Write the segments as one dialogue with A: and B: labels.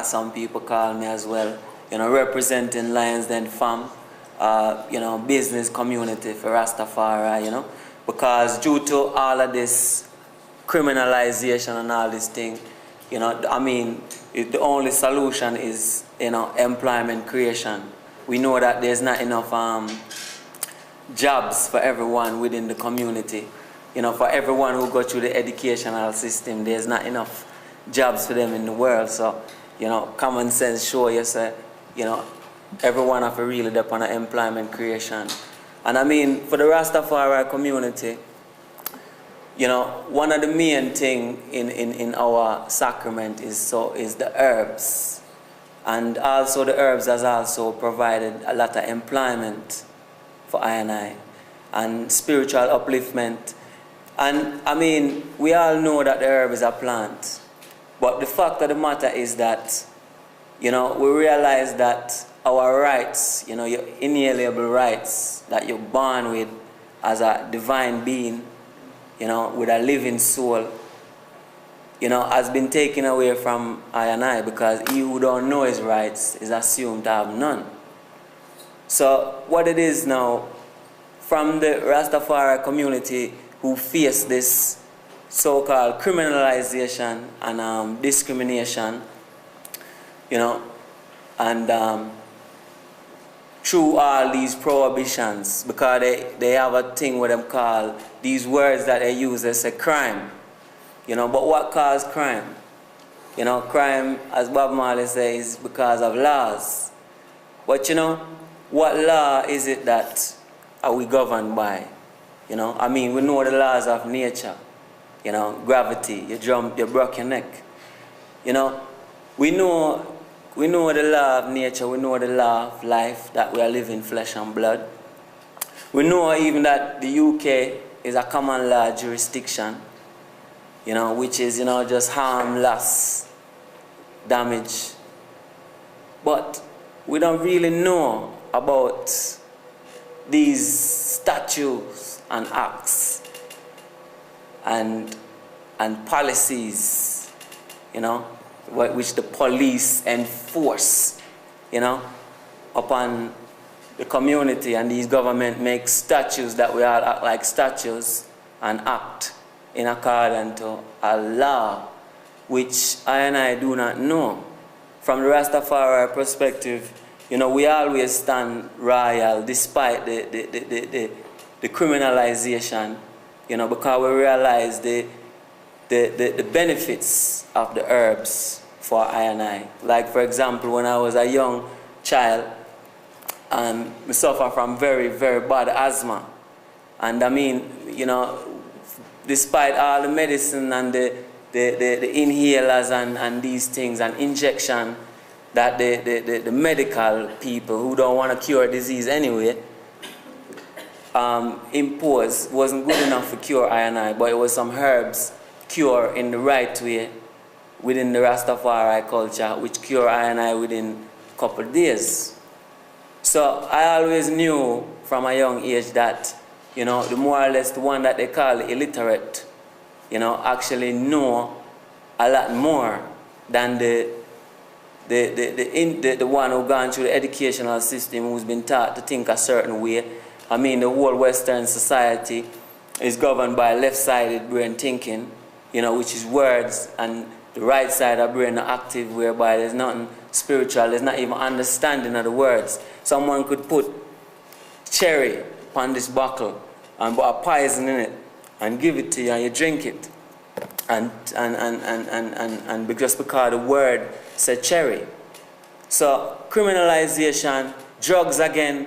A: as some people call me as well, you know, representing Lions Den Fam, you know, business community for Rastafari, you know, because due to all of this criminalization and all this thing, you know, I mean, the only solution is, you know, employment creation. We know that there's not enough jobs for everyone within the community. You know, for everyone who go through the educational system, there's not enough jobs for them in the world. So, you know, common sense show you say, you know, everyone have to really depend on employment creation. And I mean, for the Rastafari community, you know, one of the main thing in our sacrament is the herbs. And also the herbs has also provided a lot of employment for I and spiritual upliftment. And I mean, we all know that the herb is a plant. But the fact of the matter is that, you know, we realize that our rights, you know, your inalienable rights that you're born with as a divine being, you know, with a living soul, you know, has been taken away from I because he who don't know his rights is assumed to have none. So what it is now, from the Rastafari community who face this so-called criminalization and discrimination, you know, and through all these prohibitions, because they have a thing what them call, these words that they use, they say crime. You know, but what caused crime? You know, crime, as Bob Marley says, is because of laws. But you know, what law is it that are we governed by? You know, I mean, we know the laws of nature. You know, gravity, you broke your neck. You know, we know the law of nature, we know the law of life, that we are living flesh and blood. We know even that the UK is a common law jurisdiction, you know, which is, you know, just harm, loss, damage. But we don't really know about these statutes and acts and policies, you know, which the police enforce, you know, upon the community, and these government make statutes that we all act like statues and act in accordance to a law, which I do not know. From the Rastafari perspective, you know, we always stand royal despite the criminalization, you know, because we realize the benefits of the herbs for I. Like, for example, when I was a young child, I suffer from very, very bad asthma. And I mean, you know, despite all the medicine and the inhalers and these things and injection that the medical people who don't want to cure disease anyway impose wasn't good enough to cure I, but it was some herbs cure in the right way within the Rastafari culture, which cure I within a couple of days. So I always knew from a young age that, you know, the more or less the one that they call illiterate, you know, actually know a lot more than the one who gone through the educational system, who's been taught to think a certain way. I mean, the whole Western society is governed by left-sided brain thinking, you know, which is words, and the right side of brain are active, whereby there's nothing spiritual, there's not even understanding of the words. Someone could put cherry upon this bottle and put a poison in it and give it to you and you drink it. And just because the word said cherry. So criminalization, drugs again,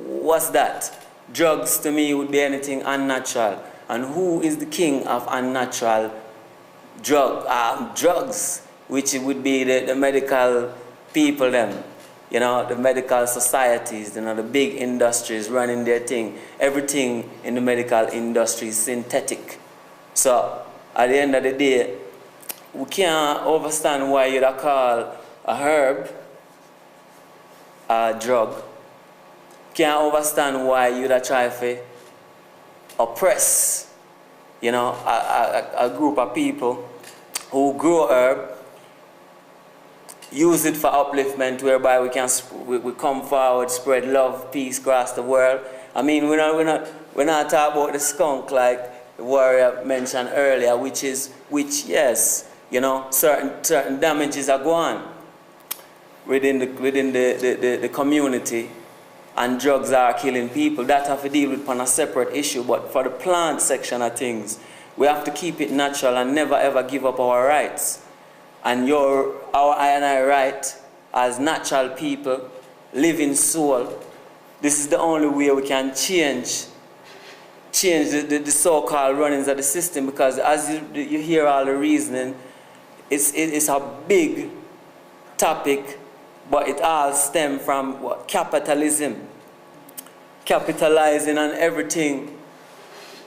A: what's that? Drugs to me would be anything unnatural. And who is the king of unnatural drugs? Which would be the medical people them. You know, the medical societies, you know, the big industries running their thing. Everything in the medical industry is synthetic. So at the end of the day, we can't understand why you'd call a herb a drug. Can't understand why you'd try to oppress, you know, a group of people who grow herb use it for upliftment, whereby we can we come forward, spread love, peace across the world. I mean, we're not talking about the skunk like the warrior mentioned earlier, which yes, you know, certain damages are going within the community, and drugs are killing people. That have to deal with on a separate issue. But for the plant section of things, we have to keep it natural and never ever give up our rights. And our I and I right as natural people, living soul, this is the only way we can change the so-called runnings of the system, because as you hear all the reasoning, it's a big topic, but it all stems from what? Capitalism. Capitalizing on everything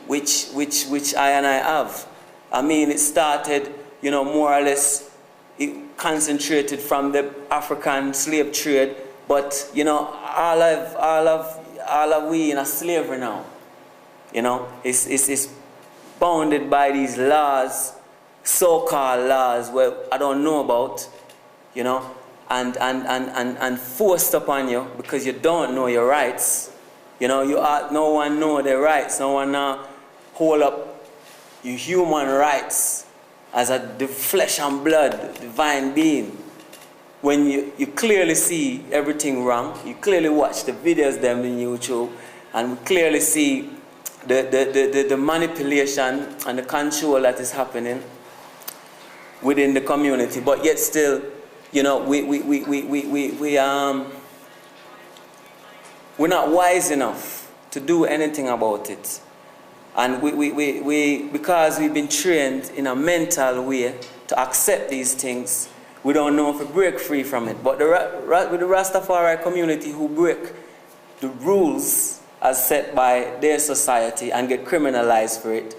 A: which I and I have. I mean, it started, you know, more or less, it concentrated from the African slave trade, but you know, all of we in a slavery now. You know, it's bounded by these laws, so-called laws, where I don't know about, you know, and forced upon you because you don't know your rights. You know, no one know their rights. No one hold up your human rights as the flesh and blood, divine being. When you clearly see everything wrong, you clearly watch the videos them in YouTube, and we clearly see the manipulation and the control that is happening within the community. But yet still, you know, we're not wise enough to do anything about it. And because we've been trained in a mental way to accept these things, we don't know if we break free from it. But with the Rastafari community who break the rules as set by their society and get criminalized for it,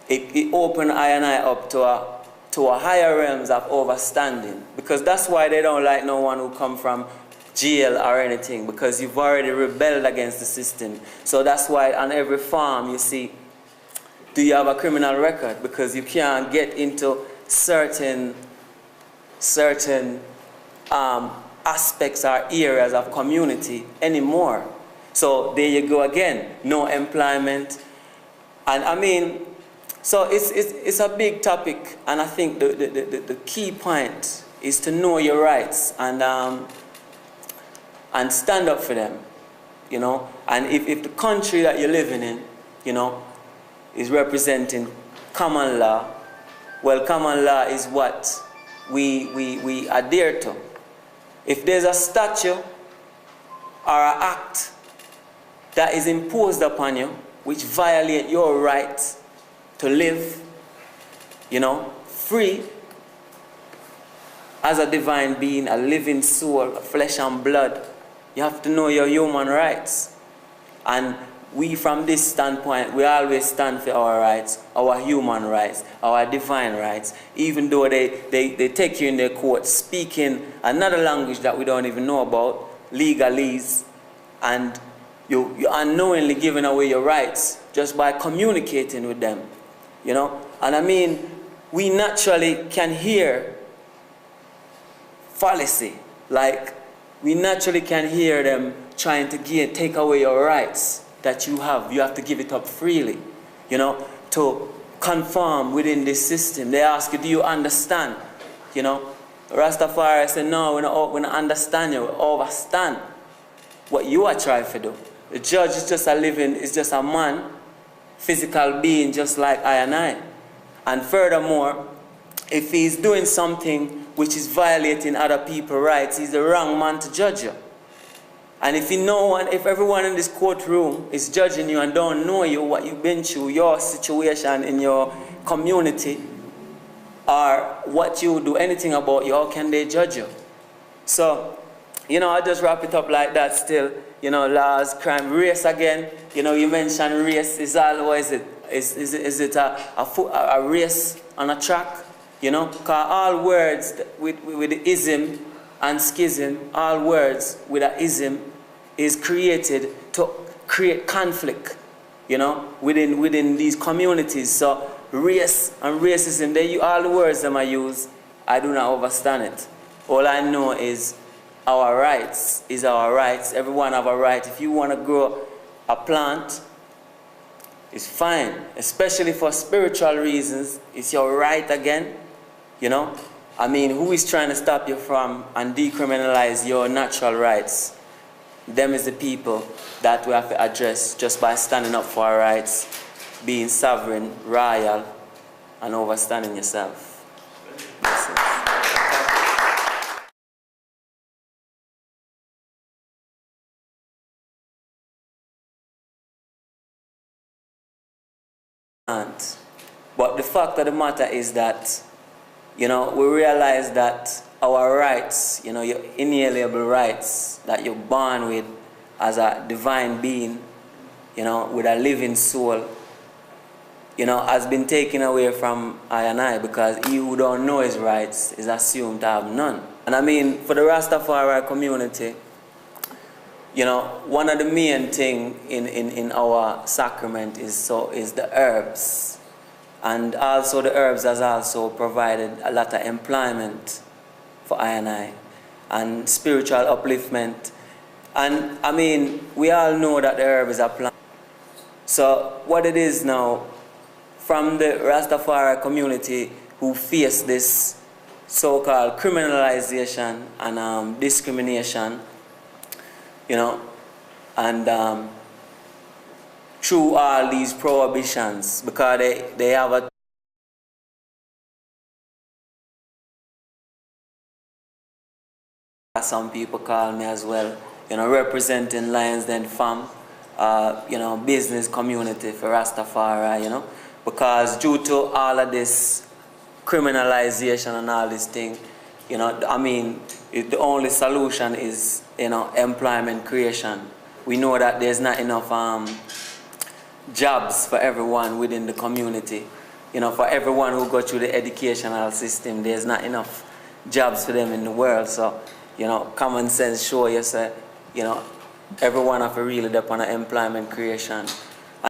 A: it opened I and I up to a higher realms of overstanding. Because that's why they don't like no one who come from jail or anything, because you've already rebelled against the system. So that's why on every farm you see, do you have a criminal record? Because you can't get into certain aspects or areas of community anymore. So there you go again, no employment. And I mean, so it's a big topic, and I think the key point is to know your rights and stand up for them, you know. And if the country that you're living in, you know, is representing common law, well, common law is what we adhere to. If there's a statute or an act that is imposed upon you which violate your right to live, you know, free as a divine being, a living soul, flesh and blood, you have to know your human rights. And we, from this standpoint, we always stand for our rights, our human rights, our divine rights, even though they take you in their court speaking another language that we don't even know about, legalese, and you unknowingly giving away your rights just by communicating with them, you know. And I mean, we naturally can hear fallacy, like we naturally can hear them trying to take away your rights that you have to give it up freely, you know, to conform within this system. They ask you, do you understand? You know, Rastafari said, no, we don't understand you, we overstand what you are trying to do. The judge is just a man, physical being just like I and I. And furthermore, if he's doing something which is violating other people's rights, he's the wrong man to judge you. And if everyone in this courtroom is judging you and don't know you, what you've been through, your situation in your community, or what you do anything about you, how can they judge you? So, you know, I just wrap it up like that still. You know, laws, crime, race again. You know, you mentioned race. Is it a race on a track? You know, because all words with the ism and schism, all words with a ism is created to create conflict, you know, within these communities. So race and racism, all the words that I use, I do not understand it. All I know is our rights is our rights. Everyone have a right. If you want to grow a plant, it's fine, especially for spiritual reasons. It's your right again, you know. I mean, who is trying to stop you from and decriminalize your natural rights? Them is the people that we have to address just by standing up for our rights, being sovereign, royal, and overstanding yourself. But the fact of the matter is that, you know, we realize that our rights, you know, your inalienable rights that you're born with as a divine being, you know, with a living soul, you know, has been taken away from I and I, because he who don't know his rights is assumed to have none. And I mean, for the Rastafari community, you know, one of the main thing in our sacrament is the herbs. And also the herbs has also provided a lot of employment for I and spiritual upliftment. And I mean, we all know that the herb is a plant. So what it is now, from the Rastafari community who face this so-called criminalization and discrimination, you know, and through all these prohibitions, because they have a some people call me as well, you know, representing Lions Den Fam, you know, business community for Rastafari, you know, because due to all of this criminalization and all this thing, you know, I mean, the only solution is, you know, employment creation. We know that there's not enough jobs for everyone within the community. You know, for everyone who go through the educational system, there's not enough jobs for them in the world. So, you know, common sense show you say, you know, everyone have to really depend on employment creation.